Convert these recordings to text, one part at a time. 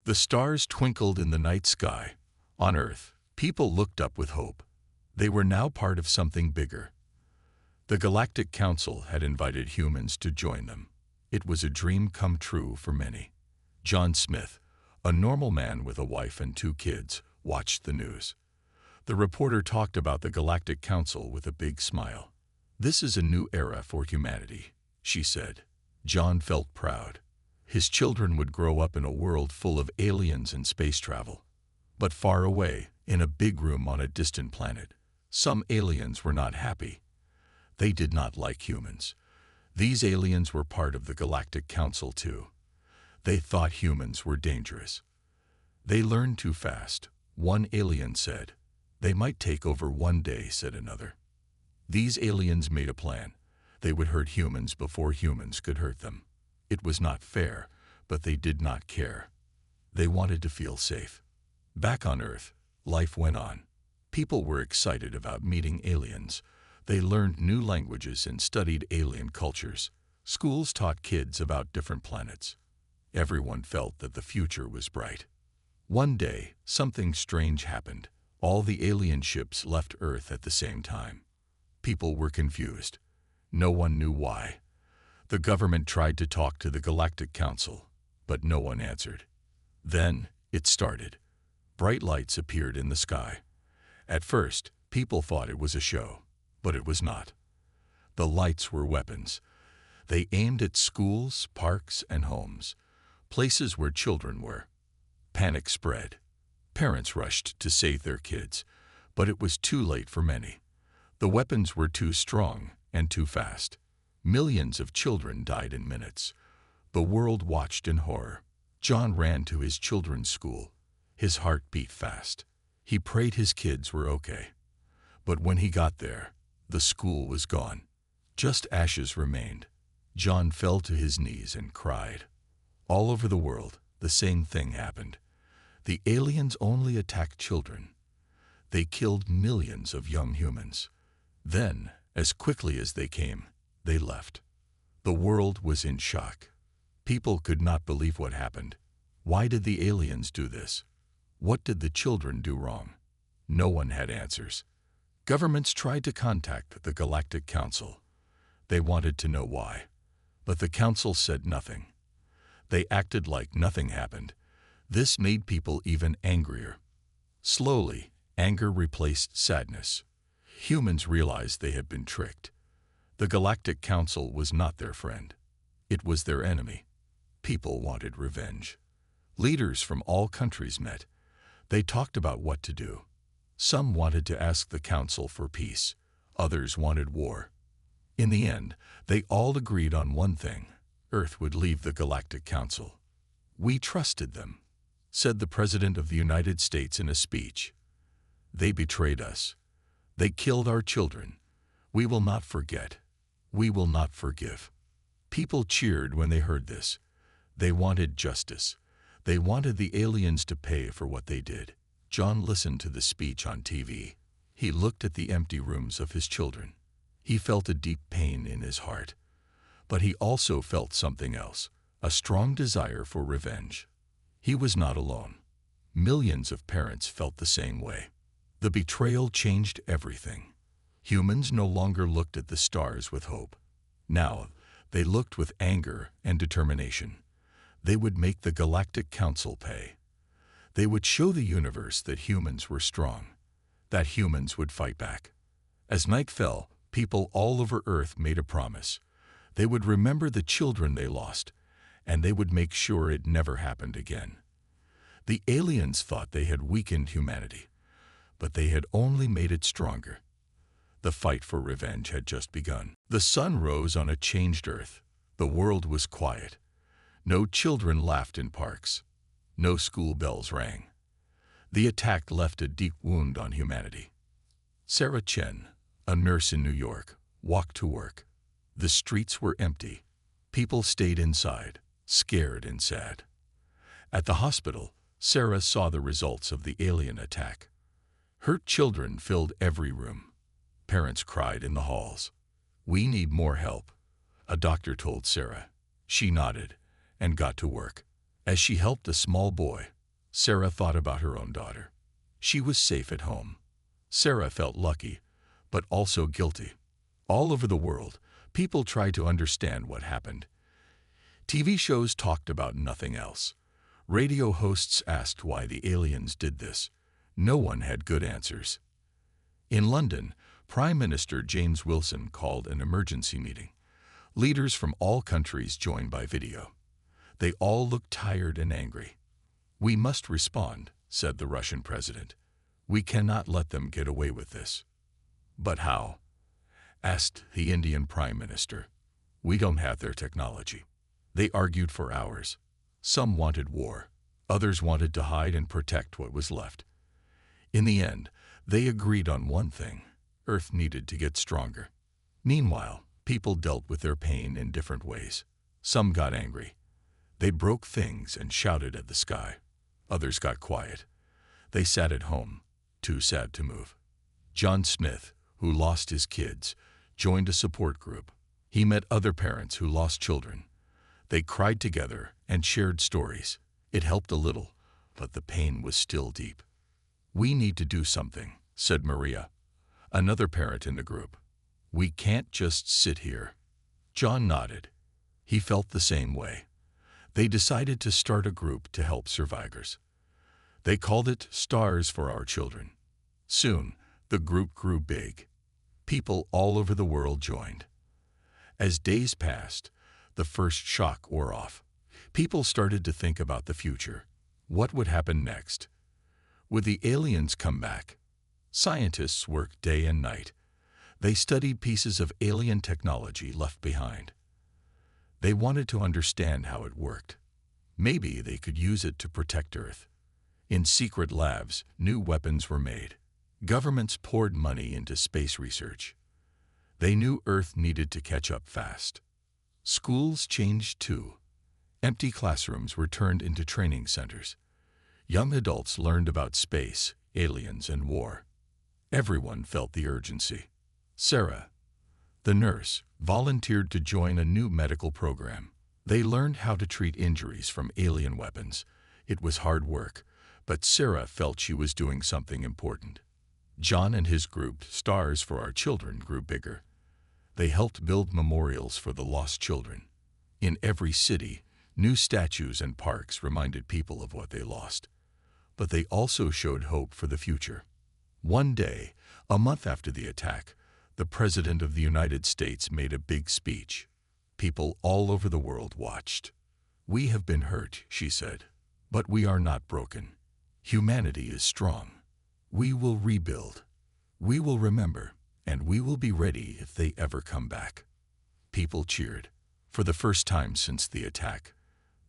The stars twinkled in the night sky. On Earth, people looked up with hope. They were now part of something bigger. The Galactic Council had invited humans to join them. It was a dream come true for many. John Smith, a normal man with a wife and 2 kids, watched the news. The reporter talked about the Galactic Council with a big smile. "This is a new era for humanity," she said. John felt proud. His children would grow up in a world full of aliens and space travel. But far away, in a big room on a distant planet, some aliens were not happy. They did not like humans. These aliens were part of the Galactic Council too. They thought humans were dangerous. "They learn too fast," one alien said. "They might take over one day," said another. These aliens made a plan. They would hurt humans before humans could hurt them. It was not fair, but they did not care. They wanted to feel safe. Back on Earth, life went on. People were excited about meeting aliens. They learned new languages and studied alien cultures. Schools taught kids about different planets. Everyone felt that the future was bright. One day, something strange happened. All the alien ships left Earth at the same time. People were confused. No one knew why. The government tried to talk to the Galactic Council, but no one answered. Then it started. Bright lights appeared in the sky. At first, people thought it was a show, but it was not. The lights were weapons. They aimed at schools, parks, and homes, places where children were. Panic spread. Parents rushed to save their kids, but it was too late for many. The weapons were too strong and too fast. Millions of children died in minutes. The world watched in horror. John ran to his children's school. His heart beat fast. He prayed his kids were okay. But when he got there, the school was gone. Just ashes remained. John fell to his knees and cried. All over the world, the same thing happened. The aliens only attacked children. They killed millions of young humans. Then, as quickly as they came, they left. The world was in shock. People could not believe what happened. Why did the aliens do this? What did the children do wrong? No one had answers. Governments tried to contact the Galactic Council. They wanted to know why. But the council said nothing. They acted like nothing happened. This made people even angrier. Slowly, anger replaced sadness. Humans realized they had been tricked. The Galactic Council was not their friend. It was their enemy. People wanted revenge. Leaders from all countries met. They talked about what to do. Some wanted to ask the council for peace. Others wanted war. In the end, they all agreed on one thing. Earth would leave the Galactic Council. "We trusted them," said the President of the United States in a speech. "They betrayed us. They killed our children. We will not forget. We will not forgive." People cheered when they heard this. They wanted justice. They wanted the aliens to pay for what they did. John listened to the speech on TV. He looked at the empty rooms of his children. He felt a deep pain in his heart. But he also felt something else, a strong desire for revenge. He was not alone. Millions of parents felt the same way. The betrayal changed everything. Humans no longer looked at the stars with hope. Now, they looked with anger and determination. They would make the Galactic Council pay. They would show the universe that humans were strong, that humans would fight back. As night fell, people all over Earth made a promise. They would remember the children they lost, and they would make sure it never happened again. The aliens thought they had weakened humanity, but they had only made it stronger. The fight for revenge had just begun. The sun rose on a changed Earth. The world was quiet. No children laughed in parks. No school bells rang. The attack left a deep wound on humanity. Sarah Chen, a nurse in New York, walked to work. The streets were empty. People stayed inside, scared and sad. At the hospital, Sarah saw the results of the alien attack. Hurt children filled every room. Parents cried in the halls. "We need more help," a doctor told Sarah. She nodded and got to work. As she helped a small boy, Sarah thought about her own daughter. She was safe at home. Sarah felt lucky, but also guilty. All over the world, people tried to understand what happened. TV shows talked about nothing else. Radio hosts asked why the aliens did this. No one had good answers. In London, Prime Minister James Wilson called an emergency meeting. Leaders from all countries joined by video. They all looked tired and angry. "We must respond," said the Russian president. "We cannot let them get away with this." "But how?" asked the Indian Prime Minister. "We don't have their technology." They argued for hours. Some wanted war. Others wanted to hide and protect what was left. In the end, they agreed on one thing: Earth needed to get stronger. Meanwhile, people dealt with their pain in different ways. Some got angry. They broke things and shouted at the sky. Others got quiet. They sat at home, too sad to move. John Smith, who lost his kids, joined a support group. He met other parents who lost children. They cried together and shared stories. It helped a little, but the pain was still deep. "We need to do something," said Maria, another parent in the group. "We can't just sit here." John nodded. He felt the same way. They decided to start a group to help survivors. They called it Stars for Our Children. Soon, the group grew big. People all over the world joined. As days passed, the first shock wore off. People started to think about the future. What would happen next? Would the aliens come back? Scientists worked day and night. They studied pieces of alien technology left behind. They wanted to understand how it worked. Maybe they could use it to protect Earth. In secret labs, new weapons were made. Governments poured money into space research. They knew Earth needed to catch up fast. Schools changed too. Empty classrooms were turned into training centers. Young adults learned about space, aliens, and war. Everyone felt the urgency. Sarah, the nurse, volunteered to join a new medical program. They learned how to treat injuries from alien weapons. It was hard work, but Sarah felt she was doing something important. John and his group, Stars for Our Children, grew bigger. They helped build memorials for the lost children. In every city, new statues and parks reminded people of what they lost. But they also showed hope for the future. One day, a month after the attack, the President of the United States made a big speech. People all over the world watched. "We have been hurt," she said, "but we are not broken. Humanity is strong. We will rebuild. We will remember, and we will be ready if they ever come back." People cheered. For the first time since the attack,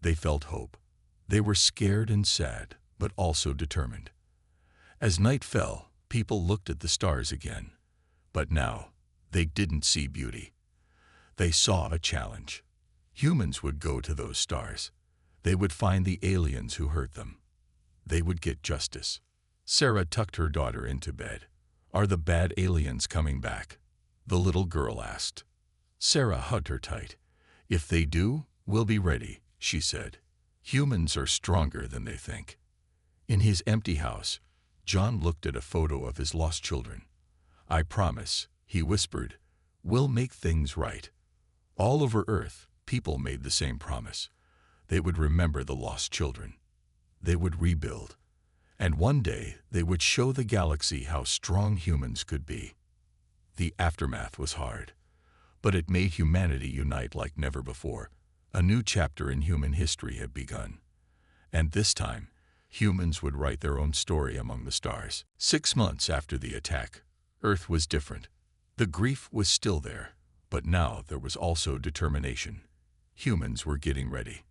they felt hope. They were scared and sad, but also determined. As night fell, people looked at the stars again. But now, they didn't see beauty. They saw a challenge. Humans would go to those stars. They would find the aliens who hurt them. They would get justice. Sarah tucked her daughter into bed. "Are the bad aliens coming back?" the little girl asked. Sarah hugged her tight. "If they do, we'll be ready," she said. "Humans are stronger than they think." In his empty house, John looked at a photo of his lost children. "I promise," he whispered, "we'll make things right." All over Earth, people made the same promise. They would remember the lost children. They would rebuild. And one day, they would show the galaxy how strong humans could be. The aftermath was hard, but it made humanity unite like never before. A new chapter in human history had begun. And this time, humans would write their own story among the stars. 6 months after the attack, Earth was different. The grief was still there, but now there was also determination. Humans were getting ready.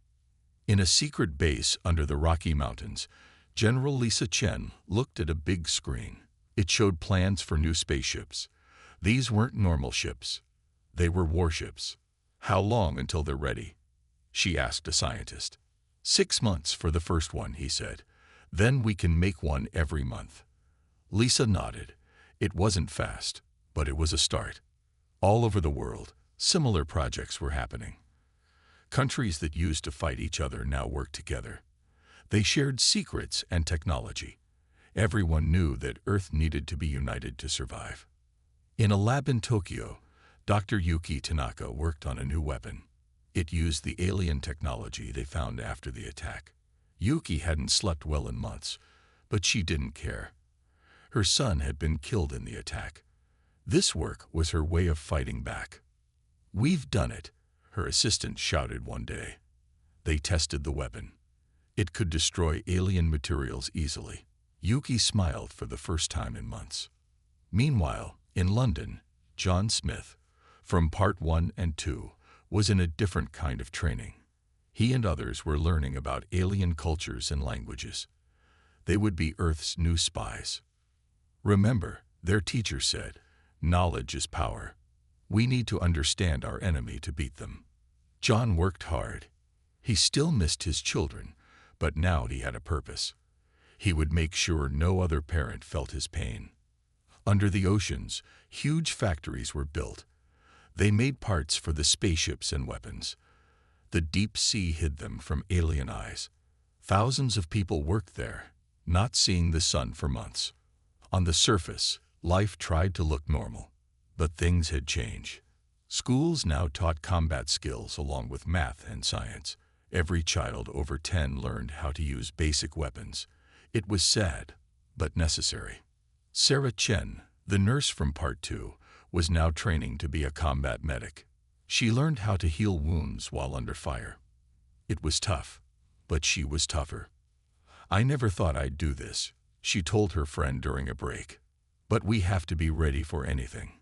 In a secret base under the Rocky Mountains, General Lisa Chen looked at a big screen. It showed plans for new spaceships. These weren't normal ships. They were warships. "How long until they're ready?" she asked a scientist. 6 months for the first one, he said. "Then we can make one every month." Lisa nodded. It wasn't fast, but it was a start. All over the world, similar projects were happening. Countries that used to fight each other now worked together. They shared secrets and technology. Everyone knew that Earth needed to be united to survive. In a lab in Tokyo, Dr. Yuki Tanaka worked on a new weapon. It used the alien technology they found after the attack. Yuki hadn't slept well in months, but she didn't care. Her son had been killed in the attack. This work was her way of fighting back. "We've done it," her assistant shouted one day. They tested the weapon. It could destroy alien materials easily. Yuki smiled for the first time in months. Meanwhile, in London, John Smith, from Part 1 and 2, was in a different kind of training. He and others were learning about alien cultures and languages. They would be Earth's new spies. Remember, their teacher said, "Knowledge is power. We need to understand our enemy to beat them." John worked hard. He still missed his children, but now he had a purpose. He would make sure no other parent felt his pain. Under the oceans, huge factories were built. They made parts for the spaceships and weapons. The deep sea hid them from alien eyes. Thousands of people worked there, not seeing the sun for months. On the surface, life tried to look normal, but things had changed. Schools now taught combat skills along with math and science. Every child over 10 learned how to use basic weapons. It was sad, but necessary. Sarah Chen, the nurse from Part 2, was now training to be a combat medic. She learned how to heal wounds while under fire. It was tough, but she was tougher. "I never thought I'd do this," she told her friend during a break. "But we have to be ready for anything."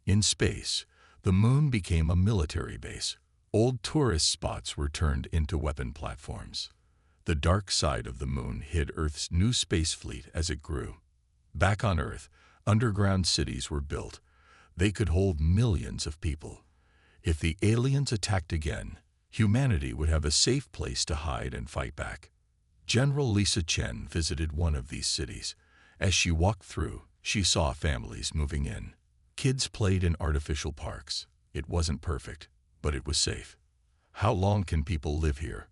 In space, the moon became a military base. Old tourist spots were turned into weapon platforms. The dark side of the moon hid Earth's new space fleet as it grew. Back on Earth, underground cities were built. They could hold millions of people. If the aliens attacked again, humanity would have a safe place to hide and fight back. General Lisa Chen visited one of these cities. As she walked through, she saw families moving in. Kids played in artificial parks. It wasn't perfect, but it was safe. "How long can people live here?"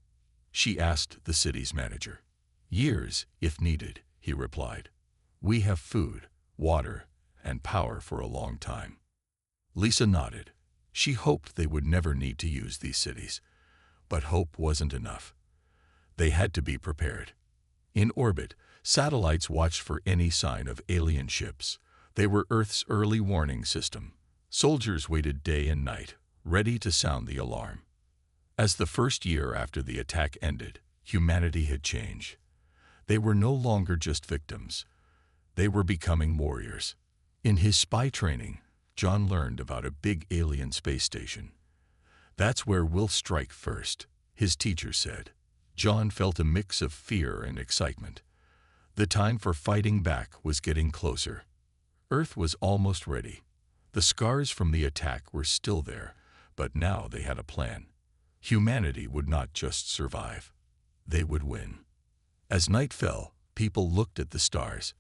she asked the city's manager. "Years, if needed," he replied. "We have food, water, and power for a long time." Lisa nodded. She hoped they would never need to use these cities. But hope wasn't enough. They had to be prepared. In orbit, satellites watched for any sign of alien ships. They were Earth's early warning system. Soldiers waited day and night, ready to sound the alarm. As the first year after the attack ended, humanity had changed. They were no longer just victims. They were becoming warriors. In his spy training, John learned about a big alien space station. "That's where we'll strike first," his teacher said. John felt a mix of fear and excitement. The time for fighting back was getting closer. Earth was almost ready. The scars from the attack were still there, but now they had a plan. Humanity would not just survive. They would win. As night fell, people looked at the stars.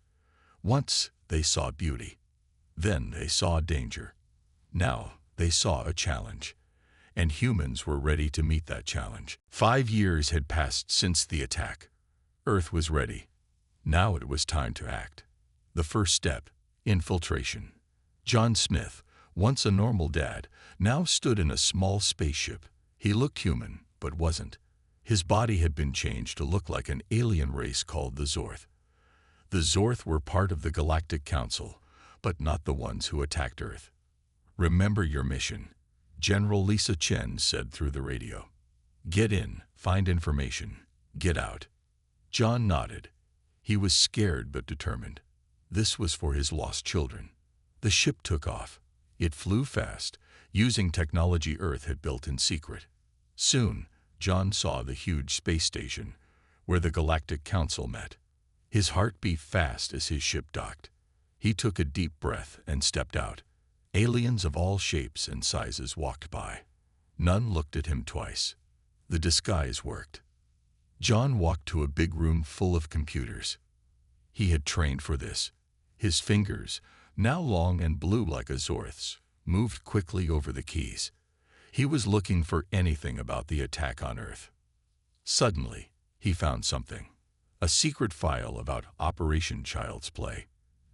Once they saw beauty. Then they saw danger. Now they saw a challenge. And humans were ready to meet that challenge. 5 years had passed since the attack. Earth was ready. Now it was time to act. The first step, infiltration. John Smith, once a normal dad, now stood in a small spaceship. He looked human, but wasn't. His body had been changed to look like an alien race called the Zorth. The Zorth were part of the Galactic Council, but not the ones who attacked Earth. "Remember your mission," General Lisa Chen said through the radio. "Get in, find information, get out." John nodded. He was scared but determined. This was for his lost children. The ship took off. It flew fast, using technology Earth had built in secret. Soon, John saw the huge space station, where the Galactic Council met. His heart beat fast as his ship docked. He took a deep breath and stepped out. Aliens of all shapes and sizes walked by. None looked at him twice. The disguise worked. John walked to a big room full of computers. He had trained for this. His fingers, now long and blue like a Zorth's, moved quickly over the keys. He was looking for anything about the attack on Earth. Suddenly, He found something. A secret file about Operation Child's Play.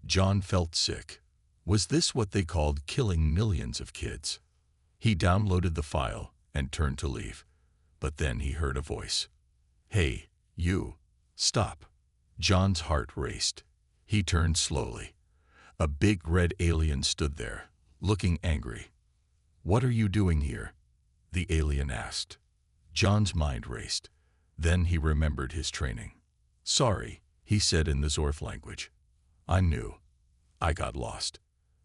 John felt sick. Was this what they called killing millions of kids? He downloaded the file and turned to leave. But then he heard a voice. "Hey, you. Stop." John's heart raced. He turned slowly. A big red alien stood there, looking angry. "What are you doing here?" the alien asked. John's mind raced. Then he remembered his training. "Sorry," he said in the Zorf language. "I'm new. I got lost."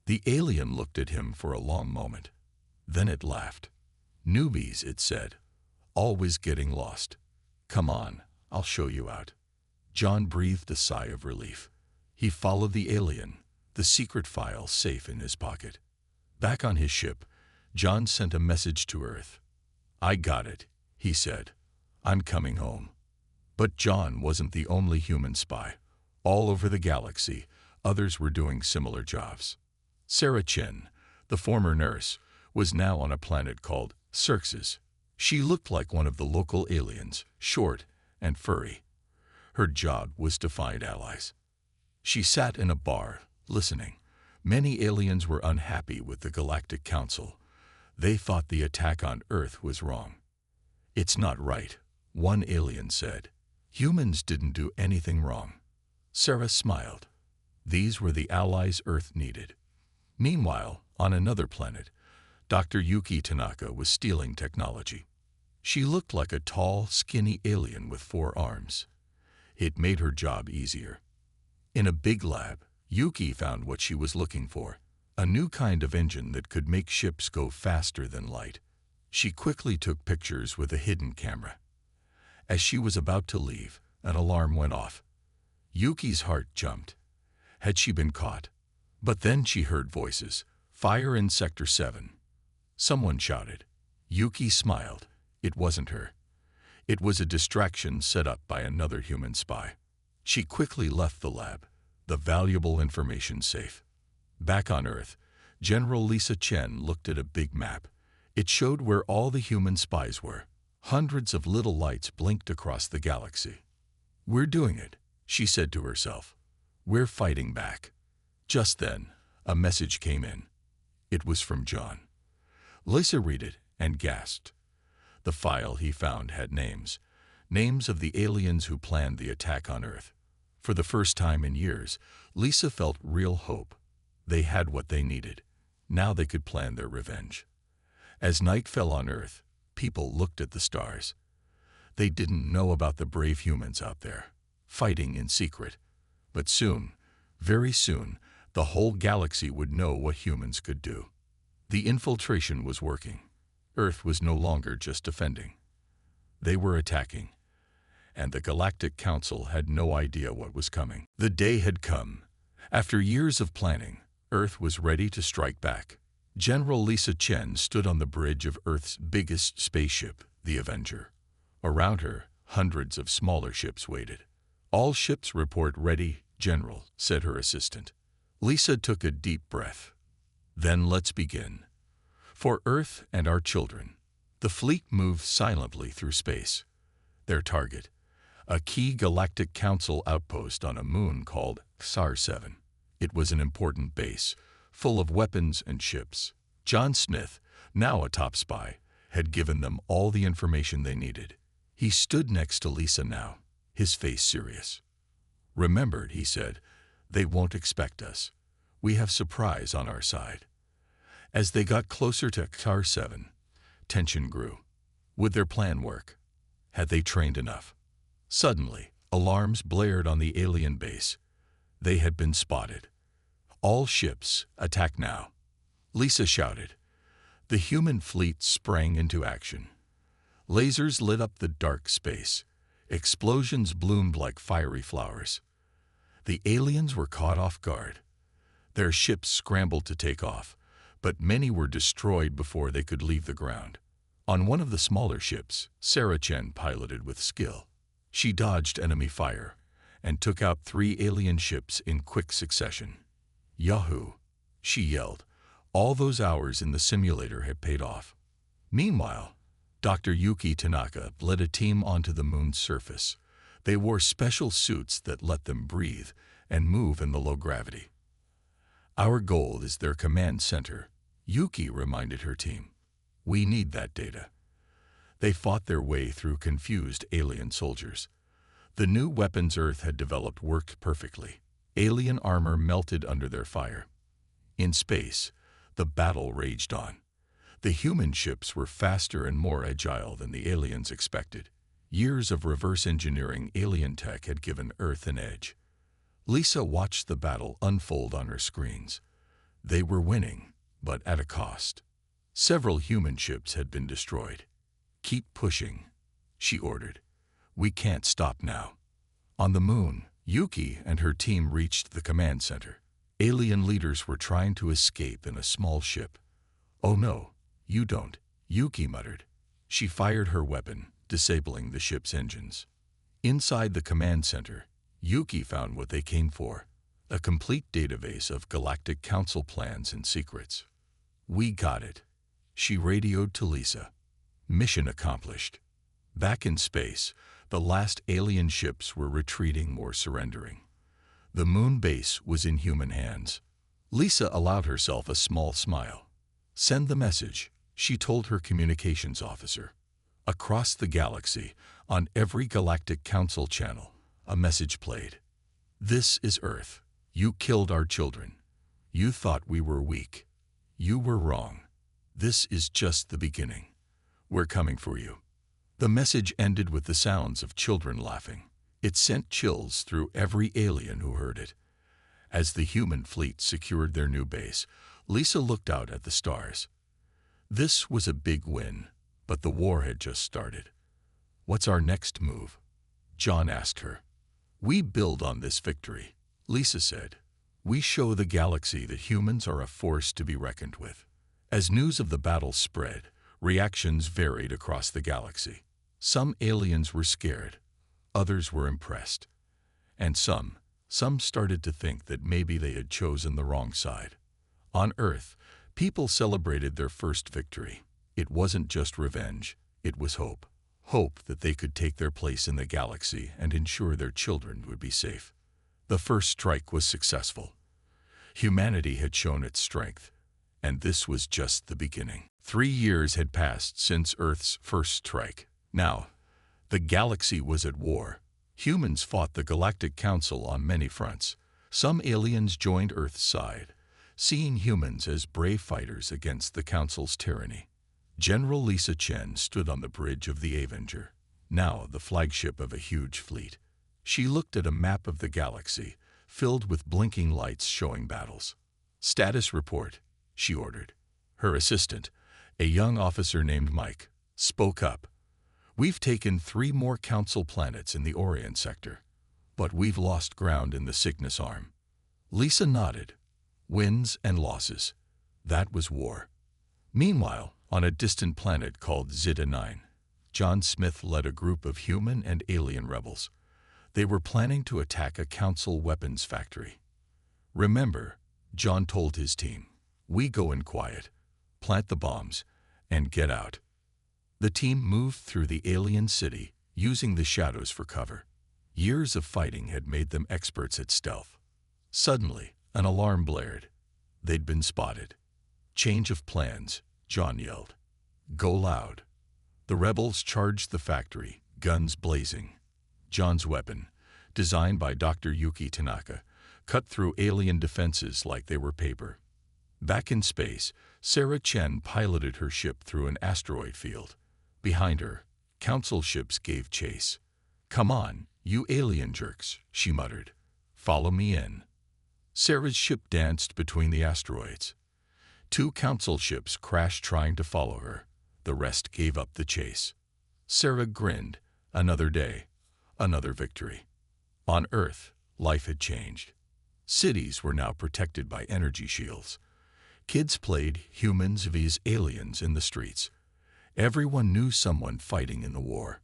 The alien looked at him for a long moment. Then it laughed. "Newbies," it said. "Always getting lost. Come on, I'll show you out." John breathed a sigh of relief. He followed the alien, the secret file safe in his pocket. Back on his ship, John sent a message to Earth. "I got it," he said. "I'm coming home." But John wasn't the only human spy. All over the galaxy, others were doing similar jobs. Sarah Chen, the former nurse, was now on a planet called Xerxes. She looked like one of the local aliens, short and furry. Her job was to find allies. She sat in a bar, listening. Many aliens were unhappy with the Galactic Council. They thought the attack on Earth was wrong. "It's not right," one alien said. "Humans didn't do anything wrong." Sarah smiled. These were the allies Earth needed. Meanwhile, on another planet, Dr. Yuki Tanaka was stealing technology. She looked like a tall, skinny alien with 4 arms. It made her job easier. In a big lab, Yuki found what she was looking for, a new kind of engine that could make ships go faster than light. She quickly took pictures with a hidden camera. As she was about to leave, an alarm went off. Yuki's heart jumped. Had she been caught? But then she heard voices. "Fire in Sector 7. Someone shouted. Yuki smiled. It wasn't her. It was a distraction set up by another human spy. She quickly left the lab, the valuable information safe. Back on Earth, General Lisa Chen looked at a big map. It showed where all the human spies were. Hundreds of little lights blinked across the galaxy. "We're doing it," she said to herself. "We're fighting back." Just then, a message came in. It was from John. Lisa read it and gasped. The file he found had names. Names of the aliens who planned the attack on Earth. For the first time in years, Lisa felt real hope. They had what they needed. Now they could plan their revenge. As night fell on Earth, people looked at the stars. They didn't know about the brave humans out there, fighting in secret. But soon, very soon, the whole galaxy would know what humans could do. The infiltration was working. Earth was no longer just defending. They were attacking. And the Galactic Council had no idea what was coming. The day had come. After years of planning, Earth was ready to strike back. General Lisa Chen stood on the bridge of Earth's biggest spaceship, the Avenger. Around her, hundreds of smaller ships waited. "All ships report ready, General," said her assistant. Lisa took a deep breath. "Then let's begin. For Earth and our children." The fleet moved silently through space. Their target, a key Galactic Council outpost on a moon called Xar 7. It was an important base, full of weapons and ships. John Smith, now a top spy, had given them all the information they needed. He stood next to Lisa now, his face serious. "Remember," he said, "they won't expect us. We have surprise on our side." As they got closer to Xar 7, tension grew. Would their plan work? Had they trained enough? Suddenly, alarms blared on the alien base. They had been spotted. "All ships, attack now," Lisa shouted. The human fleet sprang into action. Lasers lit up the dark space. Explosions bloomed like fiery flowers. The aliens were caught off guard. Their ships scrambled to take off, but many were destroyed before they could leave the ground. On one of the smaller ships, Sarah Chen piloted with skill. She dodged enemy fire and took out 3 alien ships in quick succession. "Yahoo!" she yelled. All those hours in the simulator had paid off. Meanwhile, Dr. Yuki Tanaka led a team onto the moon's surface. They wore special suits that let them breathe and move in the low gravity. "Our goal is their command center," Yuki reminded her team. "We need that data." They fought their way through confused alien soldiers. The new weapons Earth had developed worked perfectly. Alien armor melted under their fire. In space, the battle raged on. The human ships were faster and more agile than the aliens expected. Years of reverse engineering alien tech had given Earth an edge. Lisa watched the battle unfold on her screens. They were winning, but at a cost. Several human ships had been destroyed. "Keep pushing," she ordered. "We can't stop now." On the moon, Yuki and her team reached the command center. Alien leaders were trying to escape in a small ship. "Oh no, you don't," Yuki muttered. She fired her weapon, disabling the ship's engines. Inside the command center, Yuki found what they came for: a complete database of Galactic Council plans and secrets. "We got it," she radioed to Lisa. Mission accomplished. Back in space, the last alien ships were retreating or surrendering. The moon base was in human hands. Lisa allowed herself a small smile. "Send the message," she told her communications officer. Across the galaxy, on every Galactic Council channel, a message played. "This is Earth. You killed our children. You thought we were weak. You were wrong. This is just the beginning. We're coming for you." The message ended with the sounds of children laughing. It sent chills through every alien who heard it. As the human fleet secured their new base, Lisa looked out at the stars. This was a big win, but the war had just started. "What's our next move?" John asked her. "We build on this victory," Lisa said. "We show the galaxy that humans are a force to be reckoned with." As news of the battle spread, reactions varied across the galaxy. Some aliens were scared, others were impressed, and some started to think that maybe they had chosen the wrong side. On Earth, people celebrated their first victory. It wasn't just revenge, it was hope. Hope that they could take their place in the galaxy and ensure their children would be safe. The first strike was successful. Humanity had shown its strength, and this was just the beginning. 3 years had passed since Earth's first strike. Now, the galaxy was at war. Humans fought the Galactic Council on many fronts. Some aliens joined Earth's side, seeing humans as brave fighters against the Council's tyranny. General Lisa Chen stood on the bridge of the Avenger, now the flagship of a huge fleet. She looked at a map of the galaxy, filled with blinking lights showing battles. "Status report," she ordered. Her assistant, a young officer named Mike, spoke up. "We've taken 3 more Council planets in the Orient sector, but we've lost ground in the Cygnus Arm." Lisa nodded. Wins and losses. That was war. Meanwhile, on a distant planet called Zeta 9, John Smith led a group of human and alien rebels. They were planning to attack a Council weapons factory. "Remember," John told his team, "we go in quiet, plant the bombs, and get out." The team moved through the alien city, using the shadows for cover. Years of fighting had made them experts at stealth. Suddenly, an alarm blared. They'd been spotted. "Change of plans," John yelled. "Go loud." The rebels charged the factory, guns blazing. John's weapon, designed by Dr. Yuki Tanaka, cut through alien defenses like they were paper. Back in space, Sarah Chen piloted her ship through an asteroid field. Behind her, Council ships gave chase. "Come on, you alien jerks," she muttered. "Follow me in." Sarah's ship danced between the asteroids. 2 Council ships crashed trying to follow her. The rest gave up the chase. Sarah grinned. Another day, another victory. On Earth, life had changed. Cities were now protected by energy shields. Kids played humans vs. aliens in the streets. Everyone knew someone fighting in the war.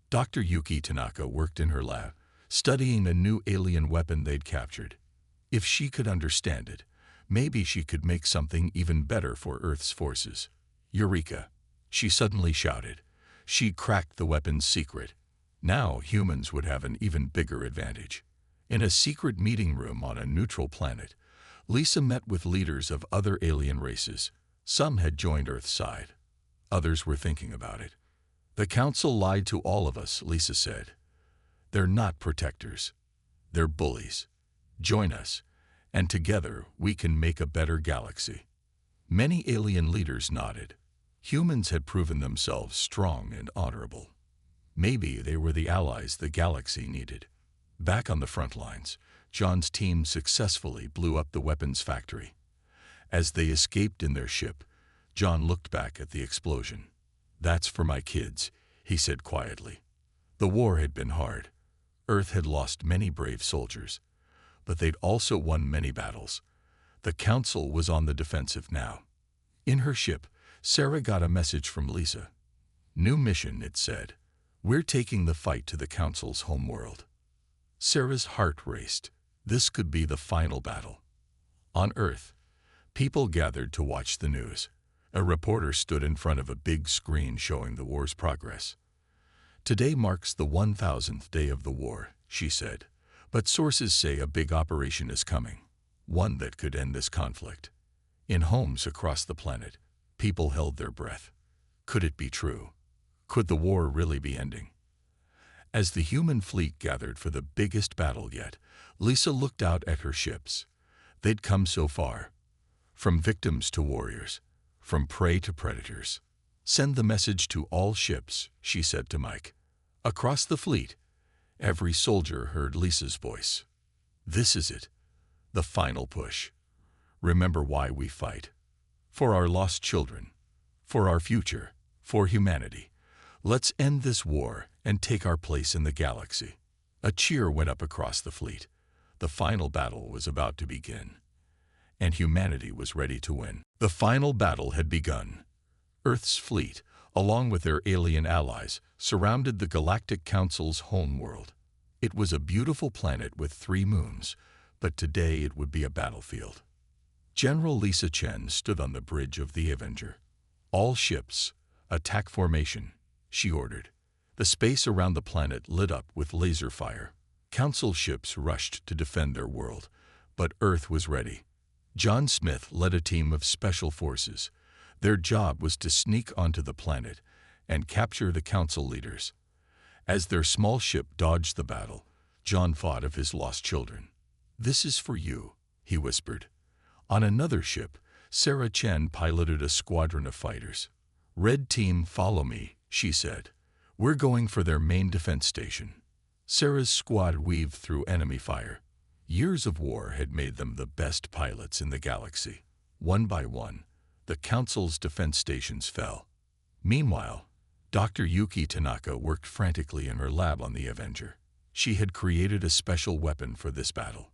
Dr. Yuki Tanaka worked in her lab, studying a new alien weapon they'd captured. If she could understand it, maybe she could make something even better for Earth's forces. "Eureka!" she suddenly shouted. She cracked the weapon's secret. Now humans would have an even bigger advantage. In a secret meeting room on a neutral planet, Lisa met with leaders of other alien races. Some had joined Earth's side. Others were thinking about it. "The Council lied to all of us," Lisa said. "They're not protectors. They're bullies. Join us, and together we can make a better galaxy." Many alien leaders nodded. Humans had proven themselves strong and honorable. Maybe they were the allies the galaxy needed. Back on the front lines, John's team successfully blew up the weapons factory. As they escaped in their ship, John looked back at the explosion. "That's for my kids," he said quietly. The war had been hard. Earth had lost many brave soldiers, but they'd also won many battles. The Council was on the defensive now. In her ship, Sarah got a message from Lisa. "New mission," it said. "We're taking the fight to the Council's homeworld." Sarah's heart raced. This could be the final battle. On Earth, people gathered to watch the news. A reporter stood in front of a big screen showing the war's progress. "Today marks the 1000th day of the war," she said. "But sources say a big operation is coming, one that could end this conflict." In homes across the planet, people held their breath. Could it be true? Could the war really be ending? As the human fleet gathered for the biggest battle yet, Lisa looked out at her ships. They'd come so far. From victims to warriors, from prey to predators. "Send the message to all ships," she said to Mike. Across the fleet, every soldier heard Lisa's voice. "This is it. The final push. Remember why we fight. For our lost children. For our future. For humanity. Let's end this war and take our place in the galaxy." A cheer went up across the fleet. The final battle was about to begin. And humanity was ready to win. The final battle had begun. Earth's fleet, along with their alien allies, surrounded the Galactic Council's homeworld. It was a beautiful planet with 3 moons, but today it would be a battlefield. General Lisa Chen stood on the bridge of the Avenger. "All ships, attack formation," she ordered. The space around the planet lit up with laser fire. Council ships rushed to defend their world, but Earth was ready. John Smith led a team of special forces. Their job was to sneak onto the planet and capture the Council leaders. As their small ship dodged the battle, John thought of his lost children. "This is for you," he whispered. On another ship, Sarah Chen piloted a squadron of fighters. "Red Team, follow me," she said. "We're going for their main defense station." Sarah's squad weaved through enemy fire. Years of war had made them the best pilots in the galaxy. One by one, the Council's defense stations fell. Meanwhile, Dr. Yuki Tanaka worked frantically in her lab on the Avenger. She had created a special weapon for this battle.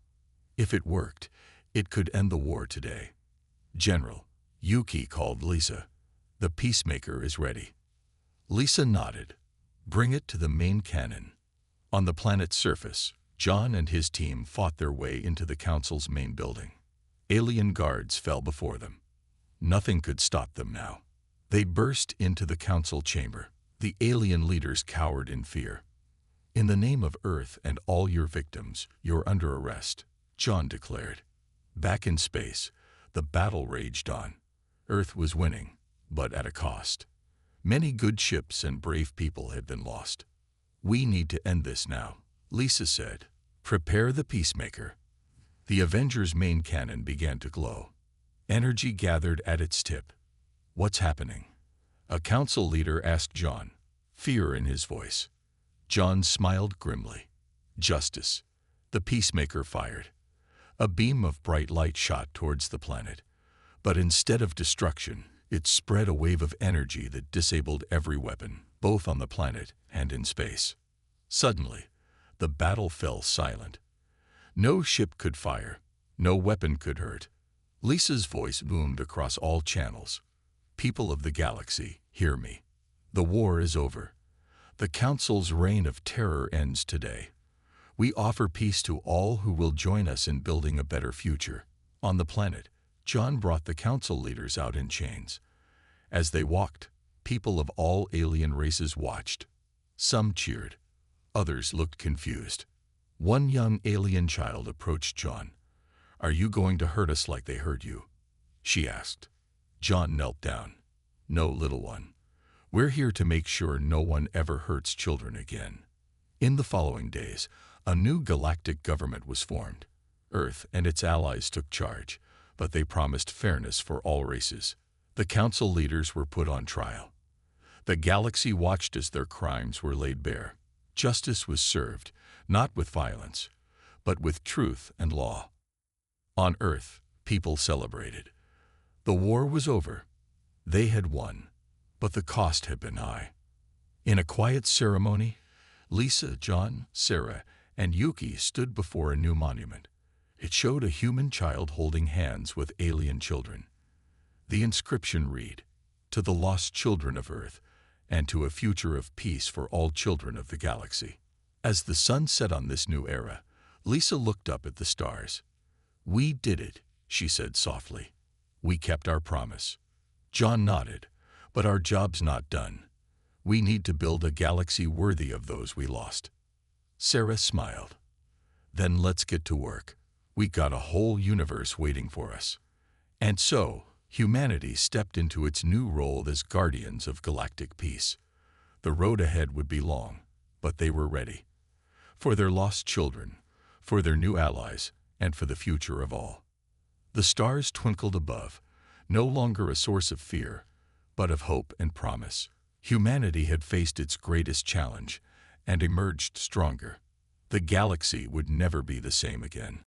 If it worked, it could end the war today. "General," Yuki called Lisa. "The Peacemaker is ready." Lisa nodded. "Bring it to the main cannon." On the planet's surface, John and his team fought their way into the Council's main building. Alien guards fell before them. Nothing could stop them now. They burst into the Council chamber. The alien leaders cowered in fear. "In the name of Earth and all your victims, you're under arrest," John declared. Back in space, the battle raged on. Earth was winning, but at a cost. Many good ships and brave people had been lost. "We need to end this now," Lisa said. "Prepare the Peacemaker." The Avenger's main cannon began to glow. Energy gathered at its tip. "What's happening?" A Council leader asked John, fear in his voice. John smiled grimly. "Justice." The Peacemaker fired. A beam of bright light shot towards the planet. But instead of destruction, it spread a wave of energy that disabled every weapon, both on the planet and in space. Suddenly, the battle fell silent. No ship could fire. No weapon could hurt. Lisa's voice boomed across all channels. "People of the galaxy, hear me. The war is over. The Council's reign of terror ends today. We offer peace to all who will join us in building a better future." On the planet, John brought the Council leaders out in chains. As they walked, people of all alien races watched. Some cheered. others looked confused. One young alien child approached John. "Are you going to hurt us like they hurt you?" she asked. John knelt down. "No, little one. We're here to make sure no one ever hurts children again." In the following days, a new galactic government was formed. Earth and its allies took charge, but they promised fairness for all races. The council leaders were put on trial. The galaxy watched as their crimes were laid bare. Justice was served, not with violence, but with truth and law. On Earth, people celebrated. The war was over. They had won, but the cost had been high. In a quiet ceremony, Lisa, John, Sarah, and Yuki stood before a new monument. It showed a human child holding hands with alien children. The inscription read, "To the lost children of Earth, and to a future of peace for all children of the galaxy." As the sun set on this new era, Lisa looked up at the stars. "We did it," she said softly. "We kept our promise." John nodded. "But our job's not done. We need to build a galaxy worthy of those we lost." Sarah smiled. "Then let's get to work. We got a whole universe waiting for us." And so, humanity stepped into its new role as guardians of galactic peace. The road ahead would be long, but they were ready. For their lost children, for their new allies, and for the future of all. The stars twinkled above, no longer a source of fear, but of hope and promise. Humanity had faced its greatest challenge and emerged stronger. The galaxy would never be the same again.